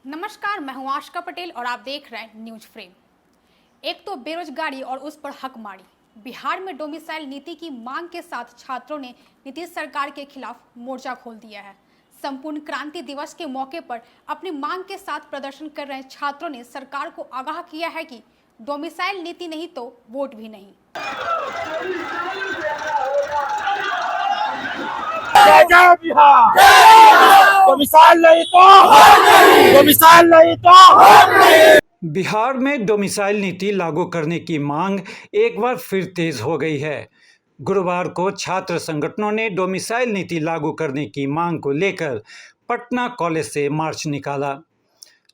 नमस्कार, मैं हूं आशिका पटेल और आप देख रहे हैं न्यूज फ्रेम। एक तो बेरोजगारी और उस पर हकमारी। बिहार में डोमिसाइल नीति की मांग के साथ छात्रों ने नीतीश सरकार के खिलाफ मोर्चा खोल दिया है। संपूर्ण क्रांति दिवस के मौके पर अपनी मांग के साथ प्रदर्शन कर रहे छात्रों ने सरकार को आगाह किया है कि डोमिसाइल नीति नहीं तो वोट भी नहीं। जय बिहार, डोमिसाइल नहीं तो, डोमिसाइल नहीं तो। बिहार में डोमिसाइल नीति लागू करने की मांग एक बार फिर तेज हो गई है। गुरुवार को छात्र संगठनों ने डोमिसाइल नीति लागू करने की मांग को लेकर पटना कॉलेज से मार्च निकाला।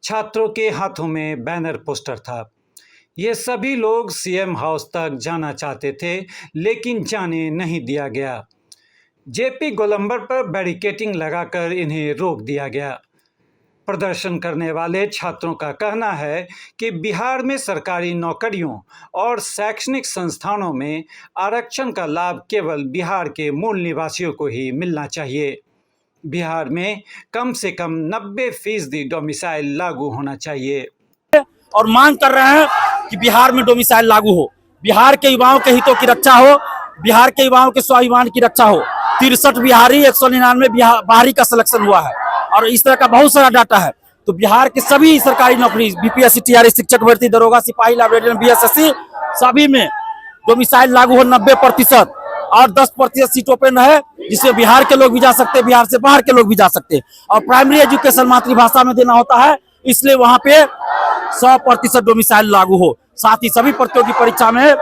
छात्रों के हाथों में बैनर पोस्टर था। ये सभी लोग सीएम हाउस तक जाना चाहते थे, लेकिन जाने नहीं दिया गया। जेपी गोलंबर पर बैरिकेडिंग लगाकर इन्हें रोक दिया गया। प्रदर्शन करने वाले छात्रों का कहना है कि बिहार में सरकारी नौकरियों और शैक्षणिक संस्थानों में आरक्षण का लाभ केवल बिहार के मूल निवासियों को ही मिलना चाहिए। बिहार में कम से कम 90% डोमिसाइल लागू होना चाहिए और मांग कर रहे हैं कि बिहार में डोमिसाइल लागू हो, बिहार के युवाओं के हितों की रक्षा हो, बिहार के युवाओं के स्वाभिमान की रक्षा हो। 63 बिहारी 199 बाहरी का सिलेक्शन हुआ है और इस तरह का बहुत सारा डाटा है। तो बिहार के सभी सरकारी नौकरी बीपीएससी, टीआरई, शिक्षक भर्ती, दरोगा, सिपाही, लाइब्रेरियन, बीएसएससी सभी में डोमिसाइल लागू हो 90% और 10% सीट ओपन है, जिसमें बिहार के लोग भी जा सकते हैं, बिहार से बाहर के लोग भी जा सकते हैं। और प्राइमरी एजुकेशन मातृभाषा में देना होता है, इसलिए वहां पे 100% डोमिसाइल लागू हो। साथ ही सभी प्रतियोगी परीक्षा में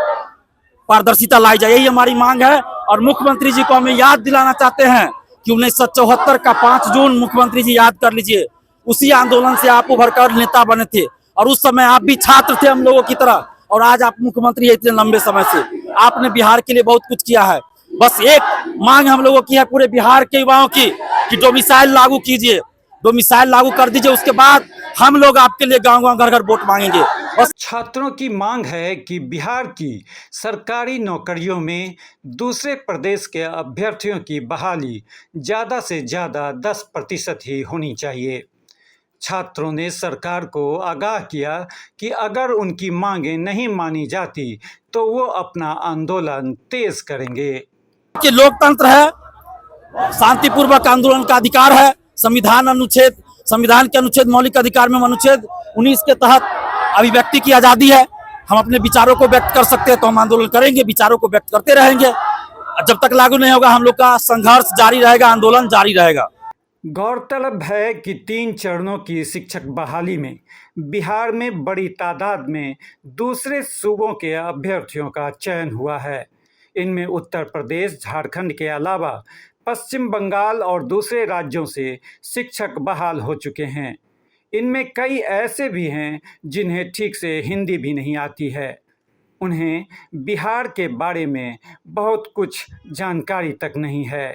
पारदर्शिता लाई जाए, यही हमारी मांग है। और मुख्यमंत्री जी को हमें याद दिलाना चाहते हैं कि 1974 का 5 जून मुख्यमंत्री जी याद कर लीजिए, उसी आंदोलन से आप उभर कर नेता बने थे और उस समय आप भी छात्र थे हम लोगों की तरह, और आज आप मुख्यमंत्री हैं इतने लंबे समय से। आपने बिहार के लिए बहुत कुछ किया है। बस एक मांग हम लोगों की है पूरे बिहार के युवाओं की कि डोमिसाइल लागू कीजिए, डोमिसाइल लागू कर दीजिए, उसके बाद हम लोग आपके लिए गांव-गांव, घर-घर वोट मांगेंगे। बस छात्रों की मांग है कि बिहार की सरकारी नौकरियों में दूसरे प्रदेश के अभ्यर्थियों की बहाली ज़्यादा से ज़्यादा 10% ही होनी चाहिए। छात्रों ने सरकार को आगाह किया कि अगर उनकी मांगें नहीं मानी जाती तो वो अपना आंदोलन तेज करेंगे। कि लोकतंत्र है, शांतिपूर्वक आंदोलन का अधिकार है। संविधान के अनुच्छेद मौलिक अधिकार में अनुच्छेद 19 के तहत अभिव्यक्ति की आजादी है। हम अपने विचारों को व्यक्त कर सकते हैं तो हम आंदोलन करेंगे, विचारों को व्यक्त करते रहेंगे। जब तक लागू नहीं होगा हम लोग का संघर्ष जारी रहेगा, आंदोलन जारी रहेगा। गौरतलब है कि 3 चरणों की शिक्षक बहाली में बिहार में बड़ी तादाद में दूसरे सूबों के अभ्यर्थियों का चयन हुआ है। इनमें उत्तर प्रदेश, झारखंड के अलावा पश्चिम बंगाल और दूसरे राज्यों से शिक्षक बहाल हो चुके हैं। इनमें कई ऐसे भी हैं जिन्हें ठीक से हिंदी भी नहीं आती है। उन्हें बिहार के बारे में बहुत कुछ जानकारी तक नहीं है।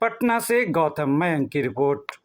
पटना से गौतम मयंक की रिपोर्ट।